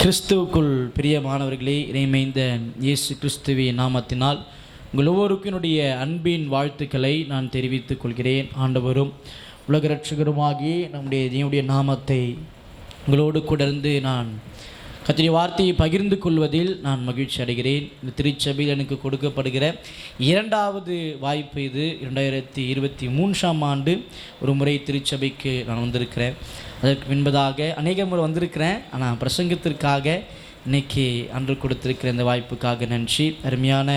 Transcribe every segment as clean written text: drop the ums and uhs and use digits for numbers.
கிறிஸ்துவுக்குள் பிரியமானவர்களே, இறைமைந்த இயேசு கிறிஸ்துவின் நாமத்தினால் உங்கள் ஒவ்வொருக்கும் என்னுடைய அன்பின் வாழ்த்துக்களை நான் தெரிவித்துக் கொள்கிறேன். ஆண்டவரும் உலக இரட்சகருமாகி நம்முடைய நாமத்தை உங்களோடு கூட இருந்து நான் கர்த்தருடைய வார்த்தையை பகிர்ந்து கொள்வதில் நான் மகிழ்ச்சி அடைகிறேன். இந்த திருச்சபையில் எனக்கு கொடுக்கப்படுகிற இரண்டாவது வாய்ப்பு இது. 2023ஆம் ஆண்டு ஒரு முறை திருச்சபைக்கு நான் வந்திருக்கிறேன். அதற்கு முன்பதாக அநேக முறை வந்திருக்கிறேன். ஆனால் பிரசங்கத்திற்காக இன்னைக்கு அன்று கொடுத்திருக்கிற இந்த வாய்ப்புக்காக நன்றி. அருமையான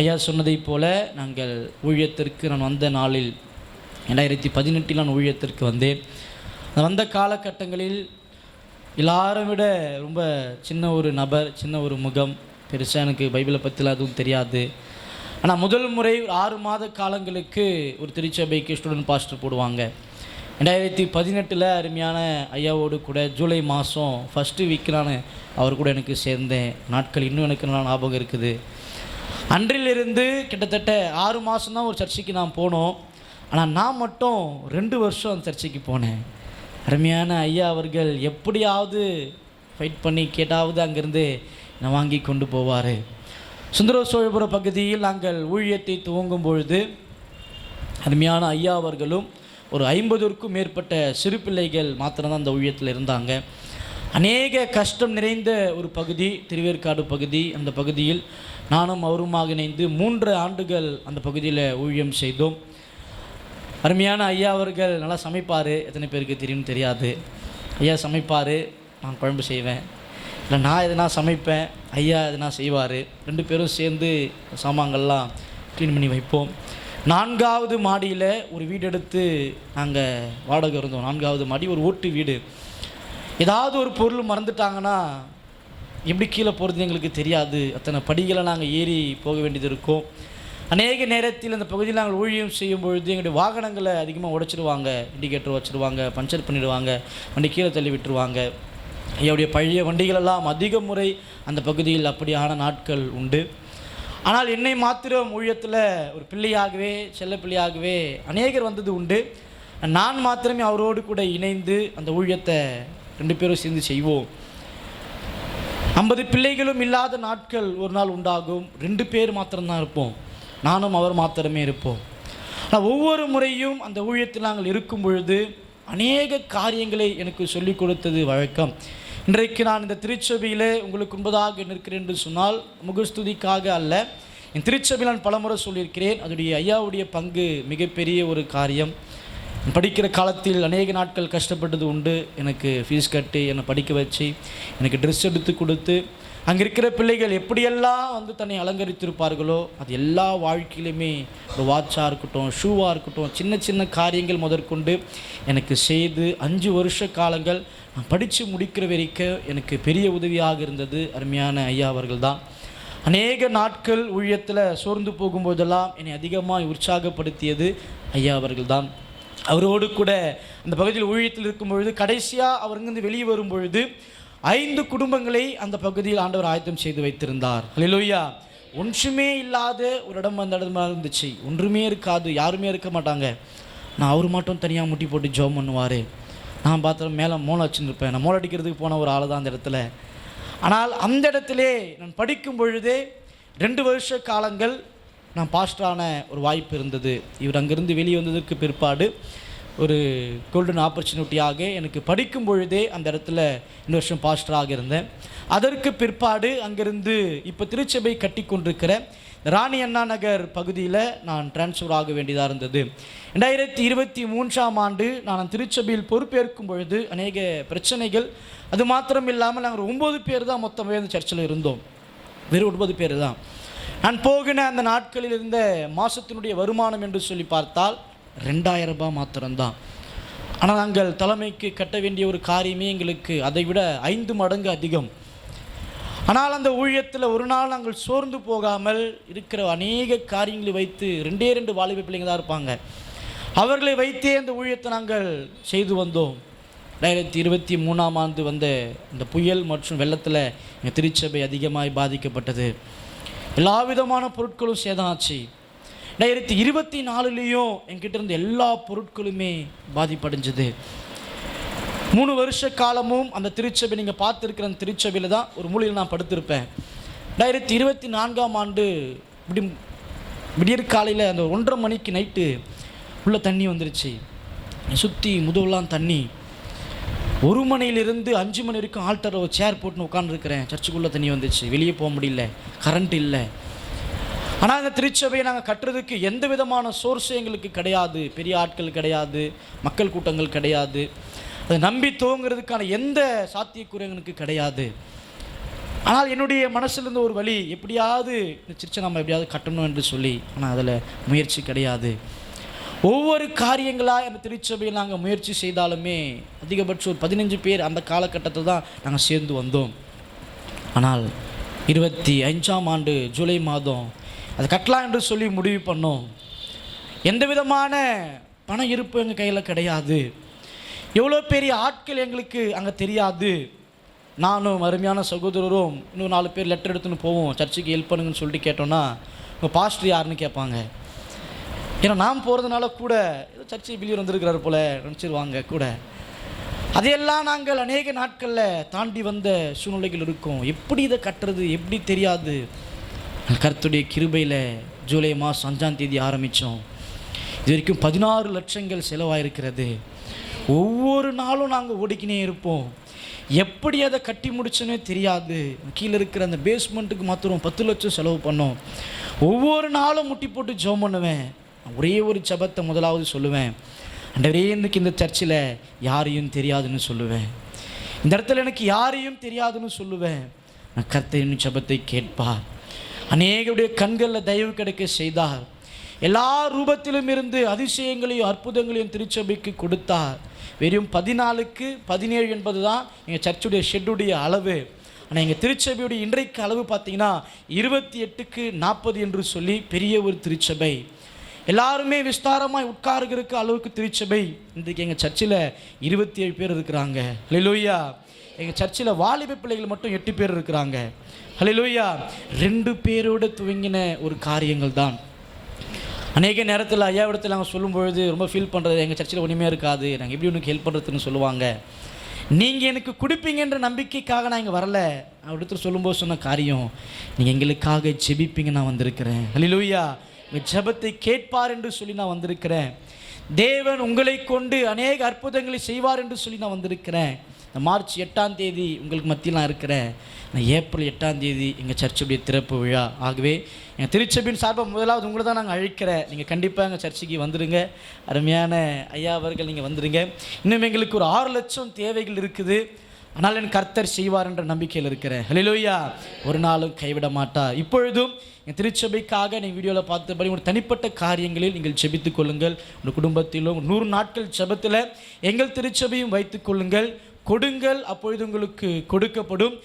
ஐயா சொன்னதைப் போல நாங்கள் ஊழியத்திற்கு நான் வந்த நாளில் 2018 நான் ஊழியத்திற்கு வந்தேன். வந்த காலகட்டங்களில் எல்லாரும் விட ரொம்ப சின்ன ஒரு நபர், சின்ன ஒரு முகம், பெருசாக எனக்கு பைபிளை பற்றிலாம் அதுவும் தெரியாது. ஆனால் முதல் முறை 6 மாத காலங்களுக்கு ஒரு திருச்சபைக்கு ஸ்டூடெண்ட் பாஸ்டர் போடுவாங்க. 2018 அருமையான ஐயாவோடு கூட ஜூலை மாதம் ஃபஸ்ட்டு வீக் நான் அவர் கூட எனக்கு சேர்ந்தேன். நாட்கள் இன்னும் எனக்கு நல்லா ஞாபகம் இருக்குது. அன்றிலிருந்து கிட்டத்தட்ட 6 மாதம் தான் ஒரு சர்ச்சைக்கு நான் போனோம். ஆனால் நான் மட்டும் 2 வருஷம் அந்த சர்ச்சைக்கு போனேன். அருமையான ஐயா அவர்கள் எப்படியாவது ஃபைட் பண்ணி கேட்டாவது அங்கேருந்து நான் வாங்கி கொண்டு போவார். சுந்தர சோழபுர பகுதியில் நாங்கள் ஊழியத்தை துவங்கும் பொழுது அருமையான ஐயா அவர்களும் ஒரு 50க்கும் மேற்பட்ட சிறு பிள்ளைகள் மாத்திரம்தான் அந்த ஊழியத்தில் இருந்தாங்க. அநேக கஷ்டம் நிறைந்த ஒரு பகுதி திருவேற்காடு பகுதி. அந்த பகுதியில் நானும் அவருமாக இணைந்து 3 ஆண்டுகள் அந்த பகுதியில் ஊழியம் செய்தோம். அருமையான ஐயா அவர்கள் நல்லா சமைப்பார். எத்தனை பேருக்கு தெரியும்னு தெரியாது. ஐயா சமைப்பார், நான் குழம்பு செய்வேன். இல்லை நான் எதனா சமைப்பேன், ஐயா எதனா செய்வார். 2 பேரும் சேர்ந்து சாமான்கள்லாம் க்ளீன் பண்ணி வைப்போம். 4வது மாடியில் ஒரு வீடு எடுத்து நாங்கள் வாடகை இருந்தோம். 4வது மாடி ஒரு ஓட்டு வீடு. ஏதாவது ஒரு பொருள் மறந்துட்டாங்கன்னா எப்படி கீழே போகிறது எங்களுக்கு தெரியாது. அத்தனை படிகளை நாங்கள் ஏறி போக வேண்டியது இருக்கும். அநேக நேரத்தில் அந்த பகுதியில் நாங்கள் ஊழியம் செய்யும் பொழுது எங்களுடைய வாகனங்களை அதிகமாக உடைச்சிடுவாங்க. இண்டிகேட்டர் வச்சுருவாங்க, பஞ்சர் பண்ணிடுவாங்க, வண்டி கீழே தள்ளி விட்டுருவாங்க. ஐயாவுடைய பழைய வண்டிகளெல்லாம் அதிக முறை அந்த பகுதியில் அப்படியான நாட்கள் உண்டு. ஆனால் என்னை மாத்திரம் ஊழியத்தில் ஒரு பிள்ளையாகவே, செல்ல பிள்ளையாகவே அநேகர் வந்தது உண்டு. நான் மாத்திரமே அவரோடு கூட இணைந்து அந்த ஊழியத்தை 2 பேரும் சேர்ந்து செய்வோம். 50 பிள்ளைகளும் இல்லாத நாட்கள் ஒரு நாள் உண்டாகும். 2 பேர் மாத்திரம்தான் இருப்போம். நானும் அவர் மாத்திரமே இருப்போம். ஆனால் ஒவ்வொரு முறையும் அந்த ஊழியத்தில் நாங்கள் இருக்கும் பொழுது அநேக காரியங்களை எனக்கு சொல்லிக் கொடுத்தது வழக்கம். இன்றைக்கு நான் இந்த திருச்சபையில் உங்களுக்கு முன்பதாக நிற்கிறேன் என்று சொன்னால் முகஸ்துதிக்காக அல்ல. என் திருச்சபையில் நான் பலமுறை சொல்லியிருக்கிறேன். அதோடைய ஐயாவுடைய பங்கு மிகப்பெரிய ஒரு காரியம். படிக்கிற காலத்தில் அநேக நாட்கள் கஷ்டப்பட்டது உண்டு. எனக்கு ஃபீஸ் கட்டி என்னை படிக்க வச்சு எனக்கு ட்ரெஸ் எடுத்து கொடுத்து அங்கே இருக்கிற பிள்ளைகள் எப்படியெல்லாம் வந்து தன்னை அலங்கரித்திருப்பார்களோ அது எல்லா வாழ்க்கையிலுமே ஒரு வாட்சாக இருக்கட்டும், ஷூவாக இருக்கட்டும், சின்ன சின்ன காரியங்கள் முதற்கொண்டு எனக்கு செய்து 5 வருஷ காலங்கள் நான் படித்து முடிக்கிற வரைக்கும் எனக்கு பெரிய உதவியாக இருந்தது அருமையான ஐயா அவர்கள் தான். அநேக நாட்கள் ஊழியத்தில் சோர்ந்து போகும்போதெல்லாம் என்னை அதிகமாக உற்சாகப்படுத்தியது ஐயா அவர்கள் தான். அவரோடு கூட அந்த பகுதியில் ஊழியத்தில் இருக்கும் பொழுது கடைசியாக அவர் இங்கிருந்து வெளியே வரும் பொழுது 5 குடும்பங்களை அந்த பகுதியில் ஆண்டவர் ஆயத்தம் செய்து வைத்திருந்தார். ஹல்லேலூயா. ஒன்றுமே இல்லாத ஒரு இடம் அந்த இடமா இருந்துச்சு. ஒன்றுமே இருக்காது, யாருமே இருக்க மாட்டாங்க. நான் அவர் மட்டும் தனியாக முட்டி போட்டு ஜெபம் பண்ணுவார். நான் பார்த்தேன் மேலே மோளம் வச்சுருப்பேன். நான் மோளம் அடிக்கிறதுக்கு போன ஒரு ஆள் தான் அந்த இடத்துல. ஆனால் அந்த இடத்திலே நான் படிக்கும் பொழுதே 2 வருஷ காலங்கள் நான் பாஸ்டரான ஒரு வாய்ப்பு இருந்தது. இவர் அங்கேருந்து வெளியே வந்ததற்கு பிற்பாடு ஒரு கோல்டன் ஆப்பர்ச்சுனிட்டியாக எனக்கு படிக்கும் பொழுதே அந்த இடத்துல 2 வருஷம் பாஸ்டராக இருந்தேன். அதற்கு பிற்பாடு அங்கிருந்து இப்போ திருச்சபை கட்டி கொண்டிருக்கிற ராணி அண்ணா நகர் பகுதியில் நான் டிரான்ஸ்ஃபர் ஆக வேண்டியதாக இருந்தது. 2023ஆம் ஆண்டு நான் திருச்சபையில் பொறுப்பேற்கும் பொழுது அநேக பிரச்சனைகள். அது மாத்திரம் இல்லாமல் நாங்கள் 9 பேர் தான் மொத்தமே அந்த சர்ச்சில் இருந்தோம். வெறும் 9 பேர் தான். நான் போகின அந்த நாட்களில் இருந்த மாதத்தினுடைய வருமானம் என்று சொல்லி பார்த்தால் 2000 ரூபாய் மாத்திரம்தான். ஆனால் நாங்கள் தலைமைக்கு கட்ட வேண்டிய ஒரு காரியமே எங்களுக்கு அதை விட 5 மடங்கு அதிகம். ஆனால் அந்த ஊழியத்தில் ஒரு நாள் நாங்கள் சோர்ந்து போகாமல் இருக்கிற அநேக காரியங்களை வைத்து 2 வாலிப பிள்ளைங்க தான் இருப்பாங்க. அவர்களை வைத்தே அந்த ஊழியத்தை நாங்கள் செய்து வந்தோம். 2023ஆம் ஆண்டு வந்த இந்த புயல் மற்றும் வெள்ளத்தில் எங்கள் திருச்சபை அதிகமாக பாதிக்கப்பட்டது. எல்லா விதமான பொருட்களும் சேதமாச்சு. 2024லேயும் என்கிட்ட இருந்த எல்லா பொருட்களுமே பாதிப்படைஞ்சது. 3 வருஷ காலமும் அந்த திருச்சபை, நீங்கள் பார்த்துருக்கிற அந்த திருச்சபையில் தான் ஒரு மூலையில் நான் படுத்திருப்பேன். 2024ஆம் ஆண்டு விடியற் காலையில் அந்த 1:30 மணிக்கு நைட்டு உள்ள தண்ணி வந்துருச்சு. சுற்றி முதுவெல்லாம் தண்ணி. 1 மணியிலிருந்து 5 மணி வரைக்கும் ஆல்டர் ஒரு சேர் போட்டுன்னு உட்காந்துருக்கிறேன். சர்ச்சுக்குள்ளே தண்ணி வந்துச்சு, வெளியே போக முடியல, கரண்ட் இல்லை. ஆனால் அந்த திருச்சபையை நாங்கள் கட்டுறதுக்கு எந்த விதமான சோர்ஸும் எங்களுக்கு கிடையாது. பெரிய ஆட்கள் கிடையாது, மக்கள் கூட்டங்கள் கிடையாது, அதை நம்பி துவங்கிறதுக்கான எந்த சாத்தியக்கூறு எங்களுக்கு கிடையாது. ஆனால் என்னுடைய மனசுலேருந்து ஒரு வழி, எப்படியாவது இந்த சர்ச்சை நம்ம எப்படியாவது கட்டணும் என்று சொல்லி. ஆனால் அதில் முயற்சி கிடையாது. ஒவ்வொரு காரியங்களாக அந்த திருச்சபையில் நாங்கள் முயற்சி செய்தாலுமே அதிகபட்சம் ஒரு 15 பேர் அந்த காலகட்டத்தில் தான் நாங்கள் சேர்ந்து வந்தோம். ஆனால் 25ஆம் ஆண்டு ஜூலை மாதம் அதை கட்டலாம் என்று சொல்லி முடிவு பண்ணோம். எந்த விதமான பண இருப்பு எங்கள் கையில் கிடையாது. எவ்வளோ பெரிய ஆட்கள் எங்களுக்கு அங்கே தெரியாது. நானும் அருமையான சகோதரரும் இன்னும் 4 பேர் லெட்டர் எடுத்துன்னு போவோம், சர்ச்சுக்கு ஹெல்ப் பண்ணுங்கன்னு சொல்லிட்டு கேட்டோன்னா உங்கள் பாஸ்டர் யாருன்னு கேட்பாங்க. ஏன்னா நாம் போகிறதுனால கூட ஏதோ சர்ச்சை பிலியர் வந்திருக்கிறாரு போல் நினச்சிருவாங்க கூட. அதையெல்லாம் நாங்கள் அநேக நாட்களில் தாண்டி வந்த சூழ்நிலைகள் இருக்கும். எப்படி இதை கட்டுறது எப்படி தெரியாது. கர்த்தருடைய கிருபையில் ஜூலை மாதம் 5ஆம் தேதி ஆரம்பித்தோம். இது வரைக்கும் 16 லட்சங்கள் செலவாயிருக்கிறது. ஒவ்வொரு நாளும் நாங்கள் ஓடிக்கினே இருப்போம். எப்படி அதை கட்டி முடிச்சோன்னே தெரியாது. கீழே இருக்கிற அந்த பேஸ்மெண்ட்டுக்கு மாத்திரம் 10 லட்சம் செலவு பண்ணோம். ஒவ்வொரு நாளும் முட்டி போட்டு ஜெபம் பண்ணுவேன். ஒரே ஒரு ஜெபத்தை முதலாவது சொல்லுவேன், ஆண்டவரே எனக்கு இந்த சர்ச்சில் யாரையும் தெரியாதுன்னு சொல்லுவேன். இந்த இடத்துல எனக்கு யாரையும் தெரியாதுன்னு சொல்லுவேன். நான் கர்த்தரின் ஜெபத்தை கேட்பார். அநேகருடைய கண்களில் தயவு கிடைக்க செய்தார். எல்லா ரூபத்திலும் இருந்து அதிசயங்களையும் அற்புதங்களையும் திருச்சபைக்கு கொடுத்தார். வெறும் 14க்கு 17 என்பது தான் எங்கள் சர்ச்சுடைய ஷெட்டுடைய அளவு. ஆனால் எங்கள் திருச்சபையுடைய இன்றைக்கு அளவு பார்த்தீங்கன்னா 28க்கு 40 என்று சொல்லி பெரிய ஒரு திருச்சபை. எல்லாருமே விஸ்தாரமாய் உட்காருகிறதுக்கு அளவுக்கு திருச்சபை. இன்றைக்கு எங்கள் சர்ச்சில் 27 பேர் இருக்கிறாங்க. ஹல்லேலூயா. எங்கள் சர்ச்சில் வாலிப பிள்ளைகள் மட்டும் 8 பேர் இருக்கிறாங்க. ஹல்லேலூயா. 2 பேரோடு துவங்கின ஒரு காரியங்கள் தான். அநேக நேரத்தில் ஐயாவிடத்தில் நாங்கள் சொல்லும்பொழுது ரொம்ப ஃபீல் பண்ணுறது, எங்கள் சர்ச்சில் ஒன்றுமே இருக்காது, நாங்கள் எப்படி உனக்கு ஹெல்ப் பண்ணுறதுன்னு சொல்லுவாங்க. நீங்கள் எனக்கு கொடுப்பீங்கன்ற நம்பிக்கைக்காக நான் இங்கே வரல. நான் இடத்துல சொல்லும்போது சொன்ன காரியம், நீங்கள் எங்களுக்காக ஜெபிப்பீங்க நான் வந்திருக்கிறேன். ஹல்லேலூயா. உங்கள் ஜெபத்தை கேட்பார் என்று சொல்லி நான் வந்திருக்கிறேன். தேவன் உங்களை கொண்டு அநேக அற்புதங்களை செய்வார் என்று சொல்லி நான் வந்திருக்கிறேன். மார்ச் 8ஆம் தேதி உங்களுக்கு மத்தியில் நான் இருக்கிறேன். நான் ஏப்ரல் 8ஆம் தேதி எங்கள் சர்ச்சுடைய திறப்பு விழா. ஆகவே எங்கள் திருச்சபையின் சார்பாக முதலாவது உங்களை தான் நாங்கள் அழைக்கிறேன். நீங்கள் கண்டிப்பாக எங்கள் சர்ச்சுக்கு வந்துடுங்க. அருமையான ஐயா அவர்கள் நீங்கள் வந்துடுங்க. இன்னும் எங்களுக்கு ஒரு 6 லட்சம் தேவைகள் இருக்குது. ஆனால் என் கர்த்தர் செய்வார் என்ற நம்பிக்கையில் இருக்கிறேன். ஹல்லேலூயா. ஒரு நாளும் கைவிட மாட்டார். இப்பொழுதும் என் திருச்சபைக்காக நீங்கள் வீடியோவில் பார்த்தபடி ஒரு தனிப்பட்ட காரியங்களில் நீங்கள் ஜெபித்துக் கொள்ளுங்கள். உங்கள் குடும்பத்திலும் 100 நாட்கள் ஜெபத்தில் எங்கள் திருச்சபையும் வைத்துக் கொள்ளுங்கள். கொடுங்கள், அப்பொழுது உங்களுக்கு கொடுக்கப்படும்.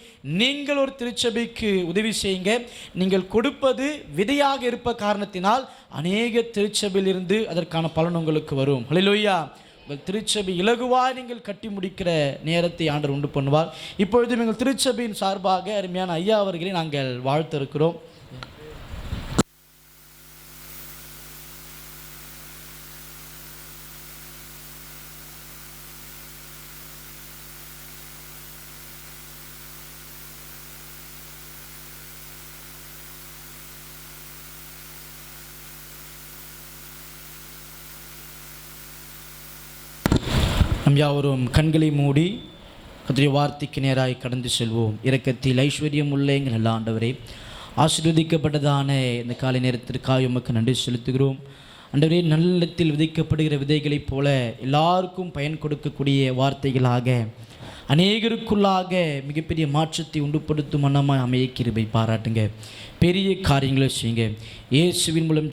நீங்கள் ஒரு திருச்சபைக்கு உதவி செய்யுங்க. நீங்கள் கொடுப்பது விதையாக இருப்ப காரணத்தினால் அநேக திருச்சபையிலிருந்து அதற்கான பலன் உங்களுக்கு வரும். ஹல்லேலூயா. உங்கள் திருச்சபை இலகுவாக நீங்கள் கட்டி முடிக்கிற நேரத்தை ஆண்டவர் உண்டு பண்ணுவார். இப்பொழுது எங்கள் திருச்சபையின் சார்பாக அருமையான ஐயா அவர்களை நாங்கள் வாழ்த்து இருக்கிறோம். நம் யாவரும் கண்களை மூடி கர்த்தருடைய வார்த்தைக்கு நேராய் கடந்து செல்வோம். இரக்கத்தில் ஐஸ்வர்யம் உள்ள எங்கள் நல்ல ஆண்டவரே, ஆசீர்வதிக்கப்பட்டதான இந்த காலை நேரத்திற்காக உமக்கு நன்றி செலுத்துகிறோம். ஆண்டவரே, நல்லத்தில் விதைக்கப்படுகிற விதைகளைப் போல எல்லாருக்கும் பயன் கொடுக்கக்கூடிய வார்த்தைகளாக அநேகருக்குள்ளாக மிகப்பெரிய மாற்றத்தை உண்டுபடுத்தும் மனமாய் அமைய கிருபை பாராட்டுங்க. பெரிய காரியங்களை செய்யுங்க. இயேசுவின் மூலம்